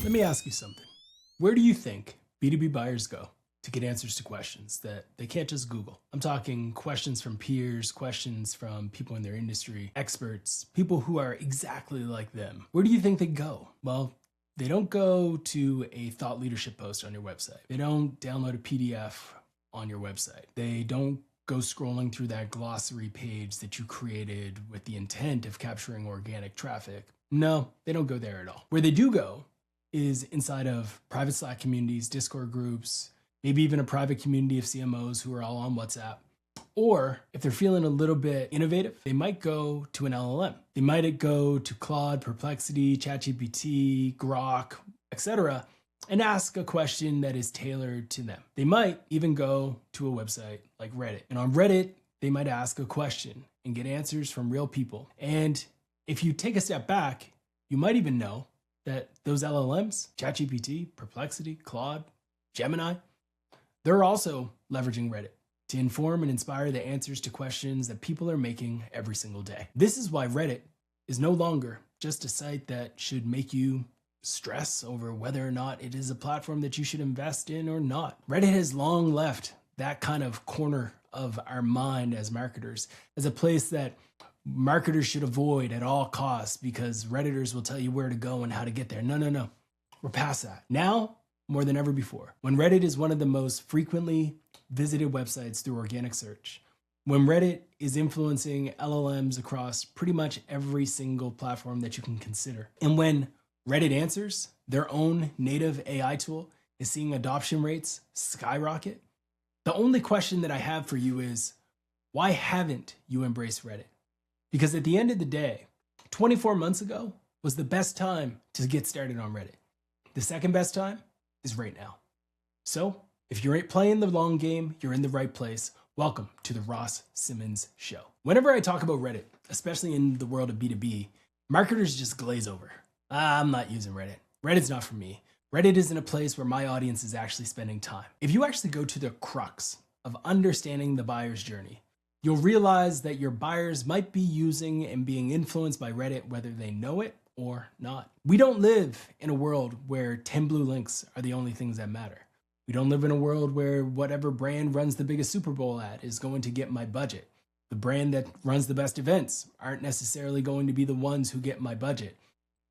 Let me ask you something. Where do you think B2B buyers go to get answers to questions that they can't just Google? I'm talking questions from peers, questions from people in their industry, experts, people who are exactly like them. Where do you think they go? Well, they don't go to a thought leadership post on your website. They don't download a PDF on your website. They don't go scrolling through that glossary page that you created with the intent of capturing organic traffic. No, they don't go there at all. Where they do go is inside of private Slack communities, Discord groups, maybe even a private community of CMOs who are all on WhatsApp. Or if they're feeling a little bit innovative, they might go to an LLM. They might go to Claude, Perplexity, ChatGPT, Grok, etc., and ask a question that is tailored to them. They might even go to a website like Reddit. And on Reddit, they might ask a question and get answers from real people. And if you take a step back, you might even know that those LLMs, ChatGPT, Perplexity, Claude, Gemini, they're also leveraging Reddit to inform and inspire the answers to questions that people are making every single day. This is why Reddit is no longer just a site that should make you stress over whether or not it is a platform that you should invest in or not. Reddit has long left that kind of corner of our mind as marketers as a place that marketers should avoid at all costs because Redditors will tell you where to go and how to get there. No. We're past that. Now, more than ever before, when Reddit is one of the most frequently visited websites through organic search, when Reddit is influencing LLMs across pretty much every single platform that you can consider, and when Reddit Answers, their own native AI tool, is seeing adoption rates skyrocket, the only question that I have for you is, why haven't you embraced Reddit? Because at the end of the day, 24 months ago was the best time to get started on Reddit. The second best time is right now. So if you're playing the long game, you're in the right place. Welcome to the Ross Simmons Show. Whenever I talk about Reddit, especially in the world of B2B, marketers just glaze over. I'm not using Reddit. Reddit's not for me. Reddit isn't a place where my audience is actually spending time. If you actually go to the crux of understanding the buyer's journey, you'll realize that your buyers might be using and being influenced by Reddit whether they know it or not. We don't live in a world where 10 blue links are the only things that matter. We don't live in a world where whatever brand runs the biggest Super Bowl ad is going to get my budget. The brand that runs the best events aren't necessarily going to be the ones who get my budget.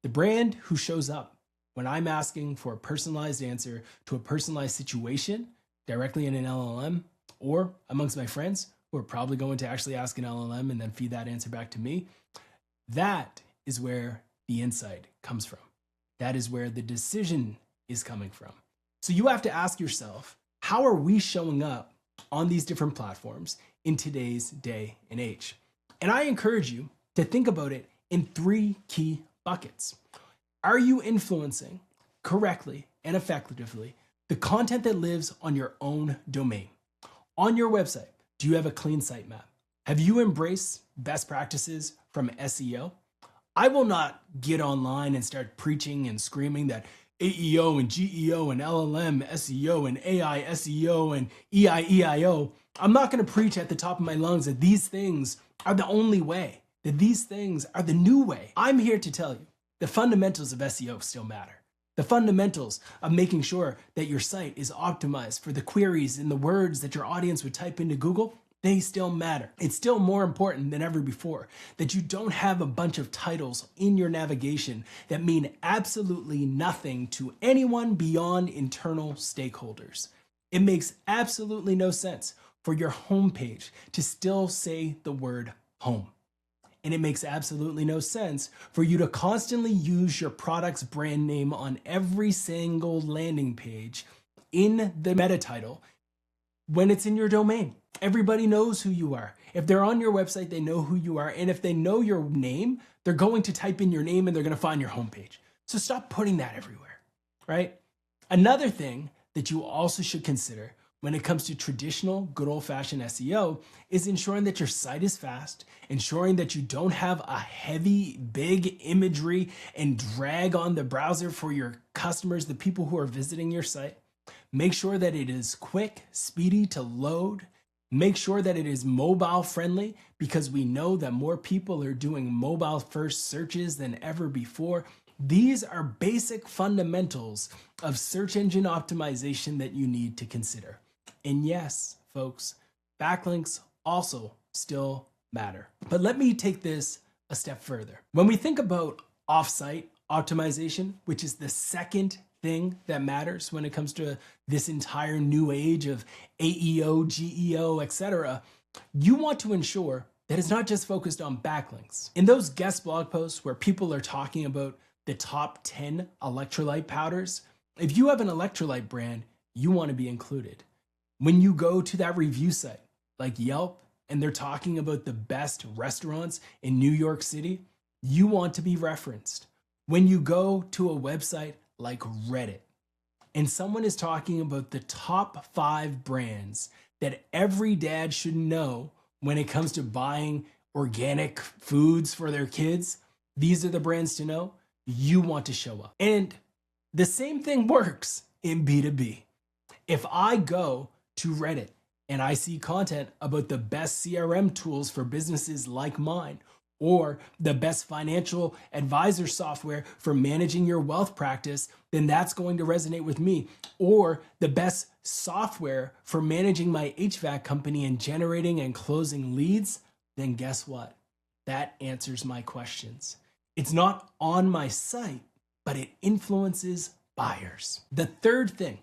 The brand who shows up when I'm asking for a personalized answer to a personalized situation directly in an LLM or amongst my friends who are probably going to actually ask an LLM and then feed that answer back to me, that is where the insight comes from. That is where the decision is coming from. So you have to ask yourself, how are we showing up on these different platforms in today's day and age? And I encourage you to think about it in three key buckets. Are you influencing correctly and effectively the content that lives on your own domain? On your website, do you have a clean sitemap? Have you embraced best practices from SEO? I will not get online and start preaching and screaming that AEO and GEO and LLM SEO and AI SEO and EIEIO. I'm not going to preach at the top of my lungs that these things are the only way, that these things are the new way. I'm here to tell you the fundamentals of SEO still matter. The fundamentals of making sure that your site is optimized for the queries and the words that your audience would type into Google, they still matter. It's still more important than ever before that you don't have a bunch of titles in your navigation that mean absolutely nothing to anyone beyond internal stakeholders. It makes absolutely no sense for your homepage to still say the word home. And it makes absolutely no sense for you to constantly use your product's brand name on every single landing page in the meta title when it's in your domain. Everybody knows who you are. If they're on your website, they know who you are. And if they know your name, they're going to type in your name and they're going to find your homepage. So stop putting that everywhere, right? Another thing that you also should consider when it comes to traditional, good old-fashioned SEO is ensuring that your site is fast, ensuring that you don't have a heavy, big imagery and drag on the browser for your customers, the people who are visiting your site. Make sure that it is quick, speedy to load. Make sure that it is mobile friendly because we know that more people are doing mobile first searches than ever before. These are basic fundamentals of search engine optimization that you need to consider. And yes, folks, backlinks also still matter. But let me take this a step further. When we think about offsite optimization, which is the second thing that matters when it comes to this entire new age of AEO, GEO, etc., you want to ensure that it's not just focused on backlinks. In those guest blog posts where people are talking about the top 10 electrolyte powders, if you have an electrolyte brand, you want to be included. When you go to that review site like Yelp and they're talking about the best restaurants in New York City, you want to be referenced. When you go to a website like Reddit and someone is talking about the top 5 brands that every dad should know when it comes to buying organic foods for their kids, these are the brands to know. You want to show up. And the same thing works in B2B. If I go to Reddit and I see content about the best CRM tools for businesses like mine, or the best financial advisor software for managing your wealth practice, then that's going to resonate with me. Or the best software for managing my HVAC company and generating and closing leads, then guess what? That answers my questions. It's not on my site, but it influences buyers. The third thing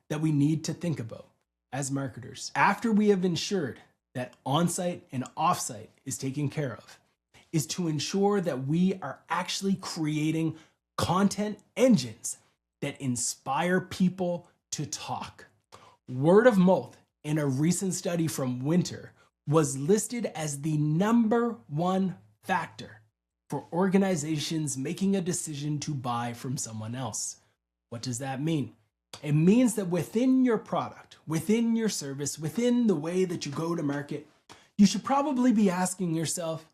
that we need to think about as marketers, after we have ensured that onsite and offsite is taken care of, is to ensure that we are actually creating content engines that inspire people to talk. Word of mouth in a recent study from Winter was listed as the #1 factor for organizations making a decision to buy from someone else. What does that mean? It means that within your product, within your service, within the way that you go to market, you should probably be asking yourself,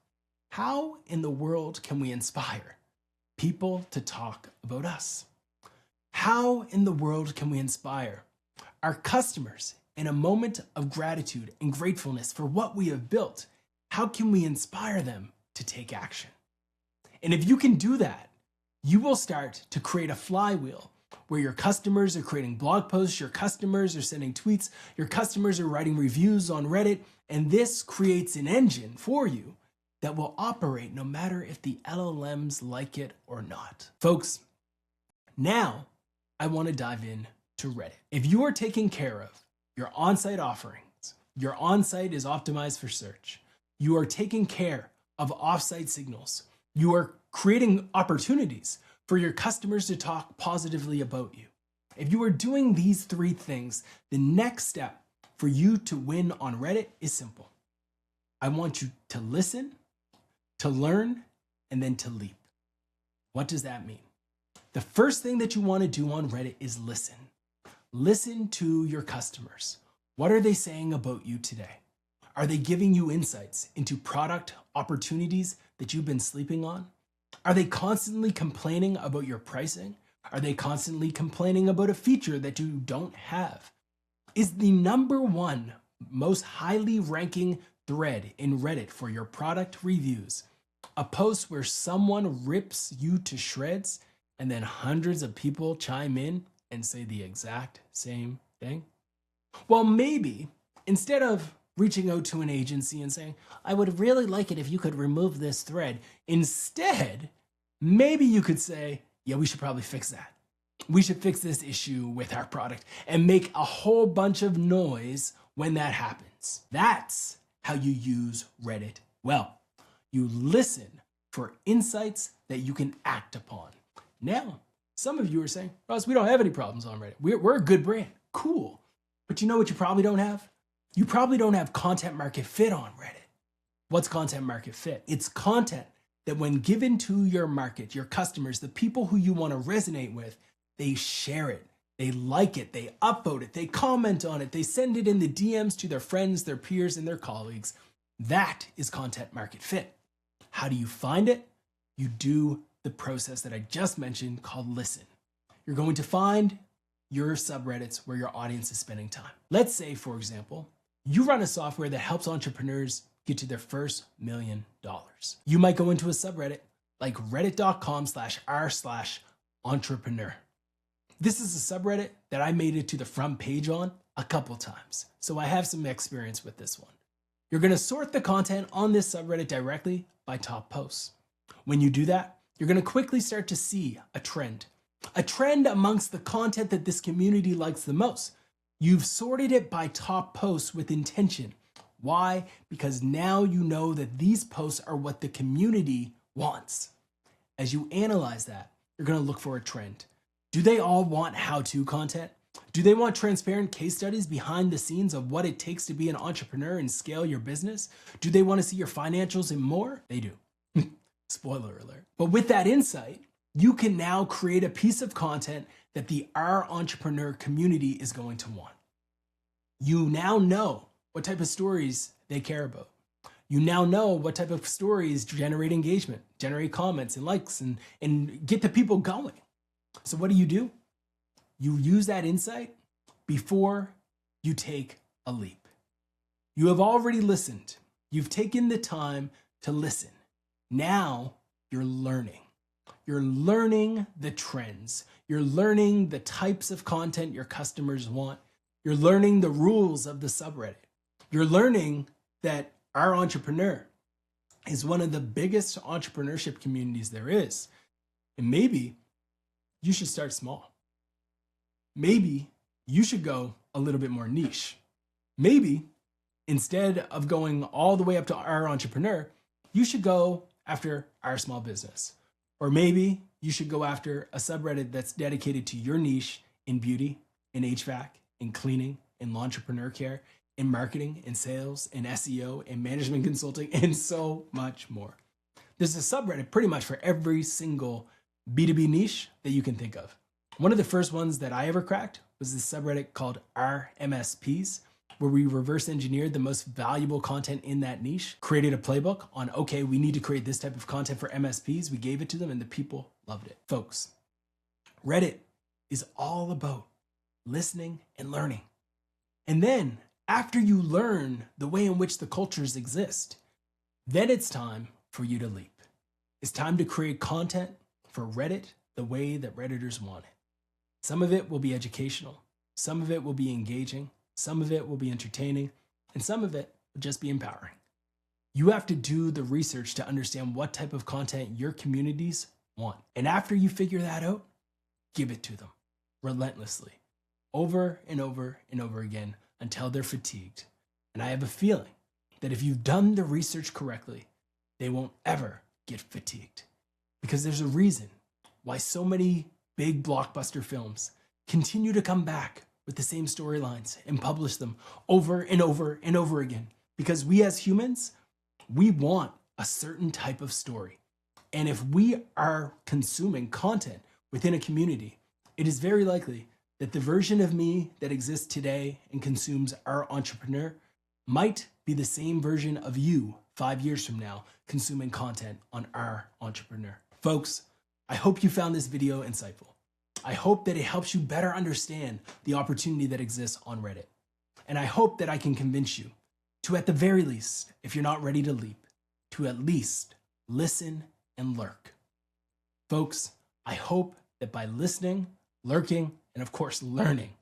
how in the world can we inspire people to talk about us? How in the world can we inspire our customers in a moment of gratitude and gratefulness for what we have built? How can we inspire them to take action? And if you can do that, you will start to create a flywheel where your customers are creating blog posts, your customers are sending tweets, your customers are writing reviews on Reddit, and this creates an engine for you that will operate no matter if the LLMs like it or not. Folks, now I want to dive in to Reddit. If you are taking care of your on-site offerings, your on-site is optimized for search, you are taking care of off-site signals, you are creating opportunities for your customers to talk positively about you. If you are doing these 3 things, the next step for you to win on Reddit is simple. I want you to listen, to learn, and then to leap. What does that mean? The first thing that you want to do on Reddit is listen. Listen to your customers. What are they saying about you today? Are they giving you insights into product opportunities that you've been sleeping on? Are they constantly complaining about your pricing? Are they constantly complaining about a feature that you don't have? Is the #1 most highly ranking thread in Reddit for your product reviews a post where someone rips you to shreds and then hundreds of people chime in and say the exact same thing? Well, maybe instead of reaching out to an agency and saying, I would really like it if you could remove this thread, instead, maybe you could say, yeah, we should probably fix that. We should fix this issue with our product and make a whole bunch of noise when that happens. That's how you use Reddit well. You listen for insights that you can act upon. Now, some of you are saying, Ross, we don't have any problems on Reddit. We're a good brand. Cool. But you know what you probably don't have? You probably don't have content market fit on Reddit. What's content market fit? It's content that when given to your market, your customers, the people who you want to resonate with, they share it, they like it, they upvote it, they comment on it, they send it in the DMs to their friends, their peers, and their colleagues. That is content market fit. How do you find it? You do the process that I just mentioned called listen. You're going to find your subreddits where your audience is spending time. Let's say, for example, you run a software that helps entrepreneurs get to their first $1 million. You might go into a subreddit like reddit.com/r/entrepreneur. This is a subreddit that I made it to the front page on a couple times, so I have some experience with this one. You're going to sort the content on this subreddit directly by top posts. When you do that, you're going to quickly start to see a trend amongst the content that this community likes the most. You've sorted it by top posts with intention. Why? Because now you know that these posts are what the community wants. As you analyze that, you're going to look for a trend. Do they all want how-to content? Do they want transparent case studies behind the scenes of what it takes to be an entrepreneur and scale your business? Do they want to see your financials and more? They do. Spoiler alert. But with that insight, you can now create a piece of content that the Our Entrepreneur community is going to want. You now know what type of stories they care about. You now know what type of stories generate engagement, generate comments and likes, and get the people going. So what do? You use that insight before you take a leap. You have already listened. You've taken the time to listen. Now you're learning. You're learning the trends. You're learning the types of content your customers want. You're learning the rules of the subreddit. You're learning that Our Entrepreneur is one of the biggest entrepreneurship communities there is. And maybe you should start small. Maybe you should go a little bit more niche. Maybe instead of going all the way up to Our Entrepreneur, you should go after Our Small Business. Or maybe you should go after a subreddit that's dedicated to your niche in beauty, in HVAC, in cleaning, in entrepreneur care, in marketing, in sales, in SEO, in management consulting, and so much more. There's a subreddit pretty much for every single B2B niche that you can think of. One of the first ones that I ever cracked was this subreddit called Our MSPs, where we reverse engineered the most valuable content in that niche, created a playbook on, okay, we need to create this type of content for MSPs. We gave it to them and the people loved it. Folks, Reddit is all about listening and learning. And then after you learn the way in which the cultures exist, then it's time for you to leap. It's time to create content for Reddit the way that Redditors want it. Some of it will be educational. Some of it will be engaging. Some of it will be entertaining. And some of it will just be empowering. You have to do the research to understand what type of content your communities want. And after you figure that out, give it to them relentlessly, over and over and over again until they're fatigued. And I have a feeling that if you've done the research correctly, they won't ever get fatigued. Because there's a reason why so many big blockbuster films continue to come back with the same storylines and publish them over and over and over again. Because we as humans, we want a certain type of story. And if we are consuming content within a community, it is very likely that the version of me that exists today and consumes Our Entrepreneur might be the same version of you 5 years from now consuming content on Our Entrepreneur. Folks, I hope you found this video insightful. I hope that it helps you better understand the opportunity that exists on Reddit. And I hope that I can convince you to, at the very least, if you're not ready to leap, to at least listen and lurk. Folks, I hope that by listening, lurking, and of course learning,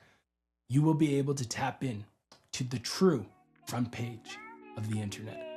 you will be able to tap in to the true front page of the internet.